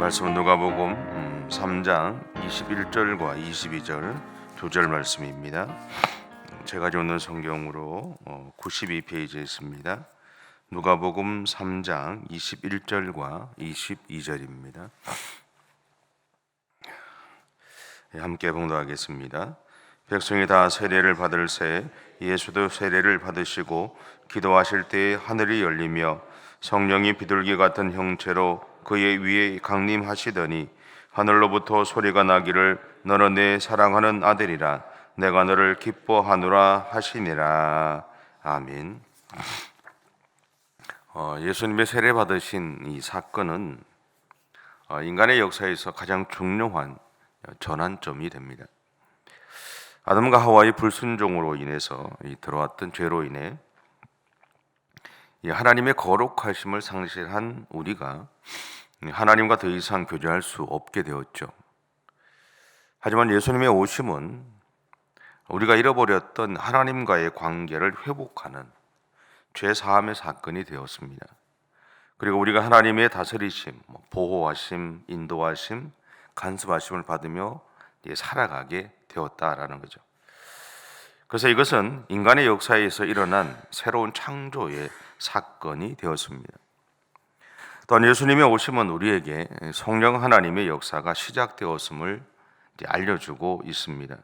말씀은 누가복음 3장 21절과 22절 두 절 말씀입니다. 제가 가지고 있는 성경으로 92페이지에 있습니다. 누가복음 3장 21절과 22절입니다. 함께 봉독하겠습니다. 백성이 다 세례를 받을 새 예수도 세례를 받으시고 기도하실 때에 하늘이 열리며 성령이 비둘기 같은 형체로 그의 위에 강림하시더니 하늘로부터 소리가 나기를 너는 내 사랑하는 아들이라 내가 너를 기뻐하노라 하시니라. 아멘. 예수님의 세례 받으신 이 사건은 인간의 역사에서 가장 중요한 전환점이 됩니다. 아담과 하와의 불순종으로 인해서 들어왔던 죄로 인해 하나님의 거룩하심을 상실한 우리가 하나님과 더 이상 교제할 수 없게 되었죠. 하지만 예수님의 오심은 우리가 잃어버렸던 하나님과의 관계를 회복하는 죄 사함의 사건이 되었습니다. 그리고 우리가 하나님의 다스리심, 보호하심, 인도하심, 간섭하심을 받으며 살아가게 되었다라는 거죠. 그래서 이것은 인간의 역사에서 일어난 새로운 창조의 사건이 되었습니다. 또한 예수님의 오심은 우리에게 성령 하나님의 역사가 시작되었음을 알려주고 있습니다.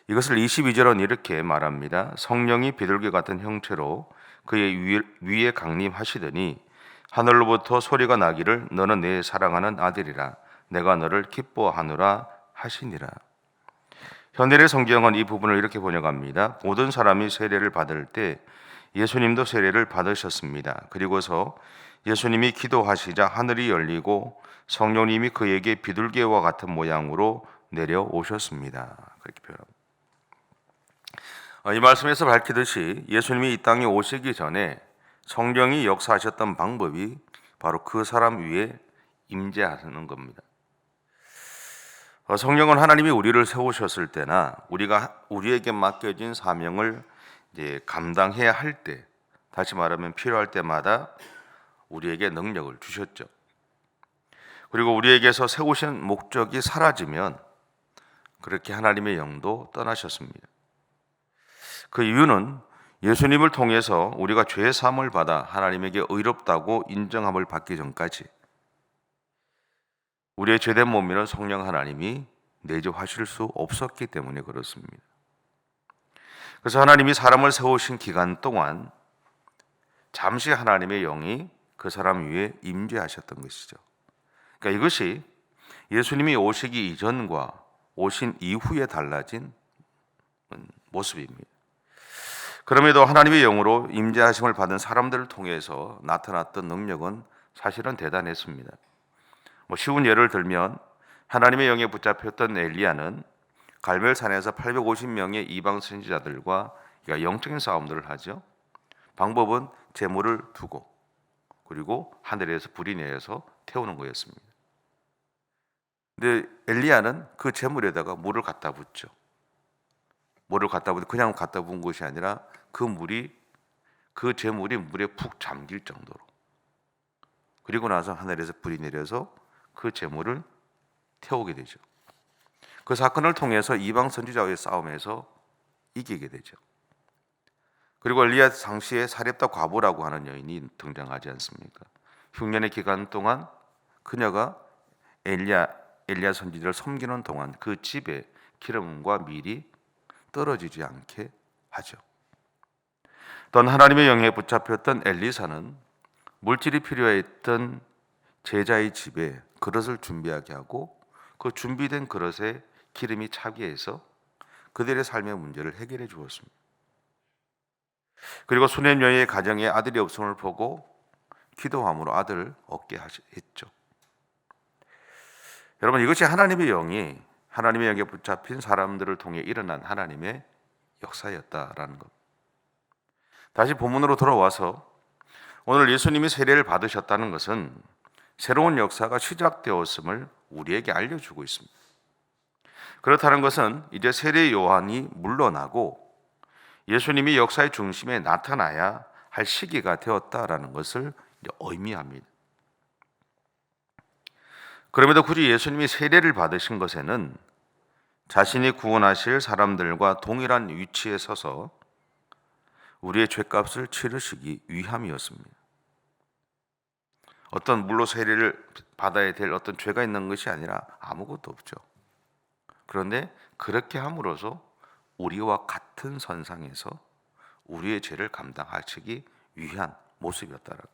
이것을 22절은 이렇게 말합니다. 성령이 비둘기 같은 형체로 그의 위에 강림하시더니 하늘로부터 소리가 나기를 너는 내 사랑하는 아들이라 내가 너를 기뻐하노라 하시니라. 현대의 성경은 이 부분을 이렇게 번역합니다. 모든 사람이 세례를 받을 때 예수님도 세례를 받으셨습니다. 그리고서 예수님이 기도하시자 하늘이 열리고 성령님이 그에게 비둘기와 같은 모양으로 내려오셨습니다. 그렇게 표현합니다. 이 말씀에서 밝히듯이 예수님이 이 땅에 오시기 전에 성령이 역사하셨던 방법이 바로 그 사람 위에 임재하는 겁니다. 성령은 하나님이 우리를 세우셨을 때나 우리가 우리에게 맡겨진 사명을 감당해야 할 때, 다시 말하면 필요할 때마다 우리에게 능력을 주셨죠. 그리고 우리에게서 세우신 목적이 사라지면 그렇게 하나님의 영도 떠나셨습니다. 그 이유는 예수님을 통해서 우리가 죄 사함을 받아 하나님에게 의롭다고 인정함을 받기 전까지 우리의 죄된 몸이는 성령 하나님이 내주하실 수 없었기 때문에 그렇습니다. 그래서 하나님이 사람을 세우신 기간 동안 잠시 하나님의 영이 그 사람 위에 임재하셨던 것이죠. 그러니까 이것이 예수님이 오시기 이전과 오신 이후에 달라진 모습입니다. 그럼에도 하나님의 영으로 임재하심을 받은 사람들을 통해서 나타났던 능력은 사실은 대단했습니다. 쉬운 예를 들면 하나님의 영에 붙잡혔던 엘리야는 갈멜산에서 850명의 이방 선지자들과 영적인 싸움들을 하죠. 방법은 제물을 두고 그리고 하늘에서 불이 내려서 태우는 거였습니다. 근데 엘리야는 그 제물에다가 물을 갖다 붓죠. 물을 갖다 붓 그냥 갖다 부은 것이 아니라 그 제물이 물에 푹 잠길 정도로. 그리고 나서 하늘에서 불이 내려서 그 제물을 태우게 되죠. 그 사건을 통해서 이방 선지자와의 싸움에서 이기게 되죠. 그리고 엘리야 당시에 사렙다 과부라고 하는 여인이 등장하지 않습니까? 흉년의 기간 동안 그녀가 엘리야 선지자를 섬기는 동안 그 집에 기름과 밀이 떨어지지 않게 하죠. 또한 하나님의 영에 붙잡혔던 엘리사는 물질이 필요했던 제자의 집에 그릇을 준비하게 하고 그 준비된 그릇에 기름이 차게 해서 그들의 삶의 문제를 해결해 주었습니다. 그리고 수냄 여인의 가정에 아들이 없음을 보고 기도함으로 아들을 얻게 했죠. 여러분, 이것이 하나님의 영에 붙잡힌 사람들을 통해 일어난 하나님의 역사였다라는 것. 다시 본문으로 돌아와서 오늘 예수님이 세례를 받으셨다는 것은 새로운 역사가 시작되었음을 우리에게 알려주고 있습니다. 그렇다는 것은 이제 세례 요한이 물러나고 예수님이 역사의 중심에 나타나야 할 시기가 되었다라는 것을 의미합니다. 그럼에도 굳이 예수님이 세례를 받으신 것에는 자신이 구원하실 사람들과 동일한 위치에 서서 우리의 죄값을 치르시기 위함이었습니다. 어떤 물로 세례를 받아야 될 어떤 죄가 있는 것이 아니라 아무것도 없죠. 그런데 그렇게 함으로써 우리와 같은 선상에서 우리의 죄를 감당하시기 위한 모습이었다라고.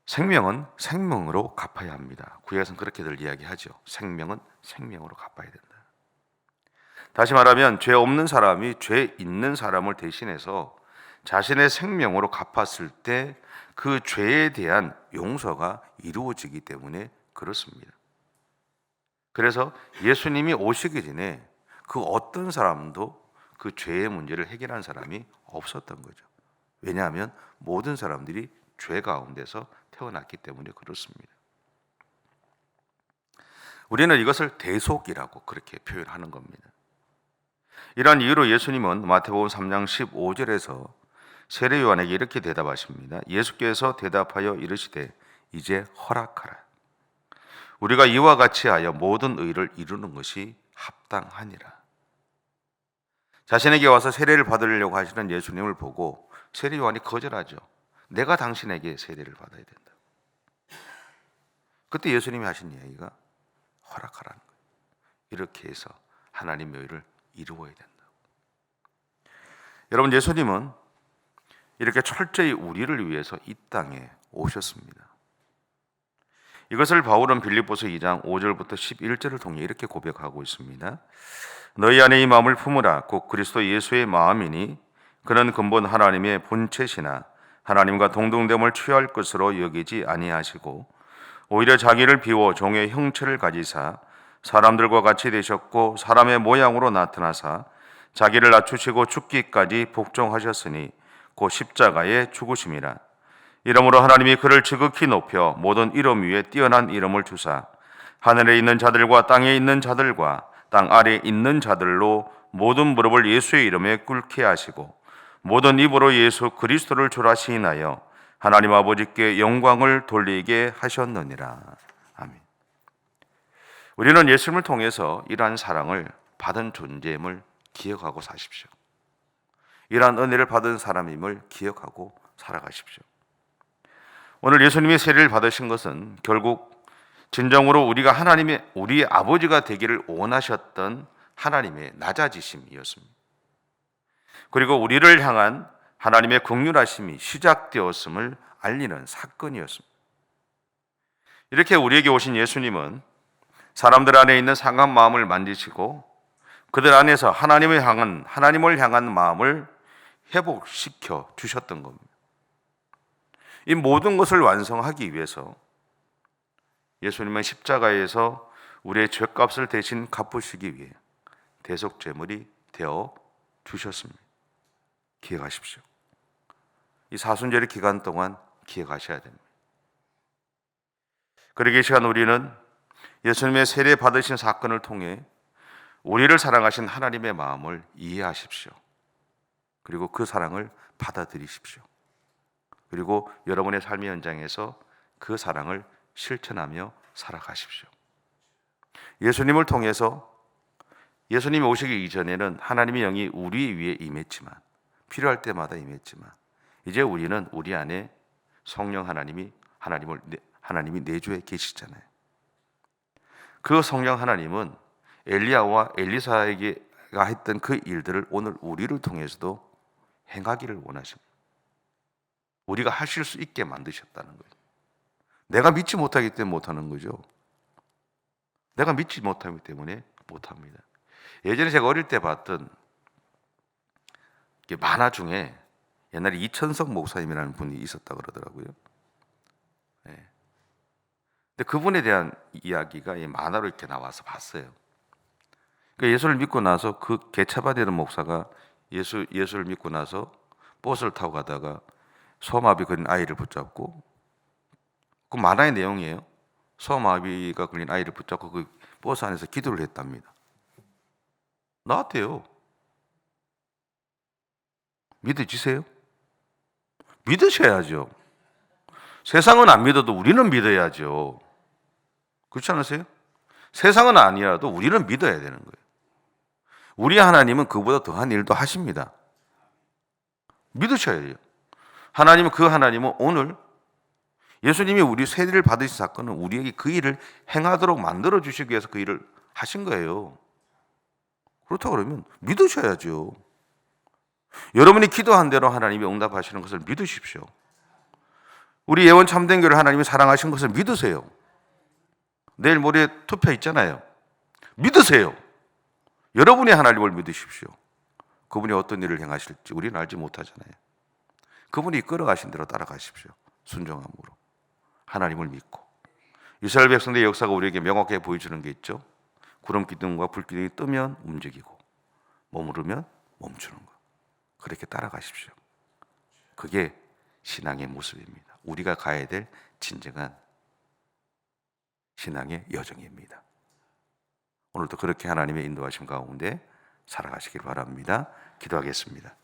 생명은 생명으로 갚아야 합니다. 구약에서는 그렇게들 이야기하죠. 생명은 생명으로 갚아야 된다. 다시 말하면 죄 없는 사람이 죄 있는 사람을 대신해서 자신의 생명으로 갚았을 때 그 죄에 대한 용서가 이루어지기 때문에 그렇습니다. 그래서 예수님이 오시기 전에 그 어떤 사람도 그 죄의 문제를 해결한 사람이 없었던 거죠. 왜냐하면 모든 사람들이 죄 가운데서 태어났기 때문에 그렇습니다. 우리는 이것을 대속이라고 그렇게 표현하는 겁니다. 이러한 이유로 예수님은 마태복음 3장 15절에서 세례 요한에게 이렇게 대답하십니다. 예수께서 대답하여 이르시되 이제 허락하라. 우리가 이와 같이 하여 모든 의를 이루는 것이 합당하니라. 자신에게 와서 세례를 받으려고 하시는 예수님을 보고 세례 요한이 거절하죠. 내가 당신에게 세례를 받아야 된다. 그때 예수님이 하신 이야기가 허락하라는 거예요. 이렇게 해서 하나님의 의를 이루어야 된다. 여러분, 예수님은 이렇게 철저히 우리를 위해서 이 땅에 오셨습니다. 이것을 바울은 빌립보서 2장 5절부터 11절을 통해 이렇게 고백하고 있습니다. 너희 안에 이 마음을 품으라. 곧 그리스도 예수의 마음이니 그는 근본 하나님의 본체시나 하나님과 동등됨을 취할 것으로 여기지 아니하시고 오히려 자기를 비워 종의 형체를 가지사 사람들과 같이 되셨고 사람의 모양으로 나타나사 자기를 낮추시고 죽기까지 복종하셨으니 곧 십자가의 죽으심이라. 이러므로 하나님이 그를 지극히 높여 모든 이름 위에 뛰어난 이름을 주사 하늘에 있는 자들과 땅에 있는 자들과 땅 아래에 있는 자들로 모든 무릎을 예수의 이름에 꿇게 하시고 모든 입으로 예수 그리스도를 주라 시인하여 하나님 아버지께 영광을 돌리게 하셨느니라. 아멘. 우리는 예수님을 통해서 이러한 사랑을 받은 존재임을 기억하고 사십시오. 이러한 은혜를 받은 사람임을 기억하고 살아가십시오. 오늘 예수님이 세례를 받으신 것은 결국 진정으로 우리가 우리의 아버지가 되기를 원하셨던 하나님의 낮아지심이었습니다. 그리고 우리를 향한 하나님의 긍휼하심이 시작되었음을 알리는 사건이었습니다. 이렇게 우리에게 오신 예수님은 사람들 안에 있는 상한 마음을 만지시고 그들 안에서 하나님을 향한 마음을 회복시켜 주셨던 겁니다. 이 모든 것을 완성하기 위해서 예수님은 십자가에서 우리의 죄값을 대신 갚으시기 위해 대속 제물이 되어 주셨습니다. 기억하십시오. 이 사순절의 기간 동안 기억하셔야 됩니다. 그러기 시간 우리는 예수님의 세례 받으신 사건을 통해 우리를 사랑하신 하나님의 마음을 이해하십시오. 그리고 그 사랑을 받아들이십시오. 그리고 여러분의 삶의 현장에서 그 사랑을 실천하며 살아가십시오. 예수님을 통해서 예수님이 오시기 이전에는 하나님의 영이 우리 위에 임했지만 필요할 때마다 임했지만 이제 우리는 우리 안에 성령 하나님이 내주에 계시잖아요. 그 성령 하나님은 엘리야와 엘리사에게가 했던 그 일들을 오늘 우리를 통해서도 행하기를 원하십니다. 우리가 하실 수 있게 만드셨다는 거예요. 내가 믿지 못하기 때문에 못하는 거죠. 내가 믿지 못하기 때문에 못합니다. 예전에 제가 어릴 때 봤던 만화 중에 옛날에 이천석 목사님이라는 분이 있었다 그러더라고요. 네. 근데 그분에 대한 이야기가 이 만화로 이렇게 나와서 봤어요. 그러니까 예수를 믿고 나서 그 개차바되는 목사가 예수를 믿고 나서 버스를 타고 가다가 소아마비 걸린 아이를 붙잡고, 그 만화의 내용이에요. 소아마비가 걸린 아이를 붙잡고 그 버스 안에서 기도를 했답니다. 나한테요. 믿어지세요? 믿으셔야죠. 세상은 안 믿어도 우리는 믿어야죠. 그렇지 않으세요? 세상은 아니라도 우리는 믿어야 되는 거예요. 우리 하나님은 그보다 더한 일도 하십니다. 믿으셔야 돼요. 그 하나님은 오늘 예수님이 우리 세례를 받으신 사건은 우리에게 그 일을 행하도록 만들어 주시기 위해서 그 일을 하신 거예요. 그렇다고 그러면 믿으셔야죠. 여러분이 기도한 대로 하나님이 응답하시는 것을 믿으십시오. 우리 예원 참된교를 하나님이 사랑하신 것을 믿으세요. 내일 모레 투표 있잖아요. 믿으세요. 여러분이 하나님을 믿으십시오. 그분이 어떤 일을 행하실지 우리는 알지 못하잖아요. 그분이 이끌어가신 대로 따라가십시오. 순종함으로 하나님을 믿고. 이스라엘 백성들의 역사가 우리에게 명확하게 보여주는 게 있죠. 구름 기둥과 불 기둥이 뜨면 움직이고 머무르면 멈추는 것. 그렇게 따라가십시오. 그게 신앙의 모습입니다. 우리가 가야 될 진정한 신앙의 여정입니다. 오늘도 그렇게 하나님의 인도하심 가운데 살아가시길 바랍니다. 기도하겠습니다.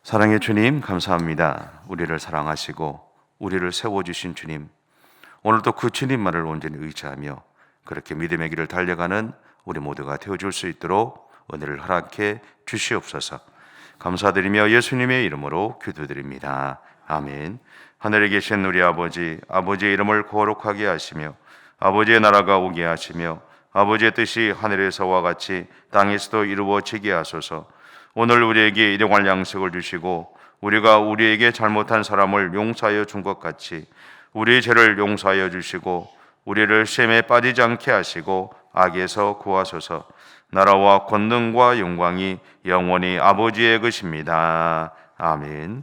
사랑의 주님, 감사합니다. 우리를 사랑하시고 우리를 세워주신 주님, 오늘도 그 주님만을 온전히 의지하며 그렇게 믿음의 길을 달려가는 우리 모두가 되어줄 수 있도록 은혜를 허락해 주시옵소서. 감사드리며 예수님의 이름으로 기도드립니다. 아멘. 하늘에 계신 우리 아버지, 아버지의 이름을 거룩하게 하시며 아버지의 나라가 오게 하시며 아버지의 뜻이 하늘에서와 같이 땅에서도 이루어지게 하소서. 오늘 우리에게 일용할 양식을 주시고 우리가 우리에게 잘못한 사람을 용서하여 준 것 같이 우리의 죄를 용서하여 주시고 우리를 시험에 빠지지 않게 하시고 악에서 구하소서. 나라와 권능과 영광이 영원히 아버지의 것입니다. 아멘.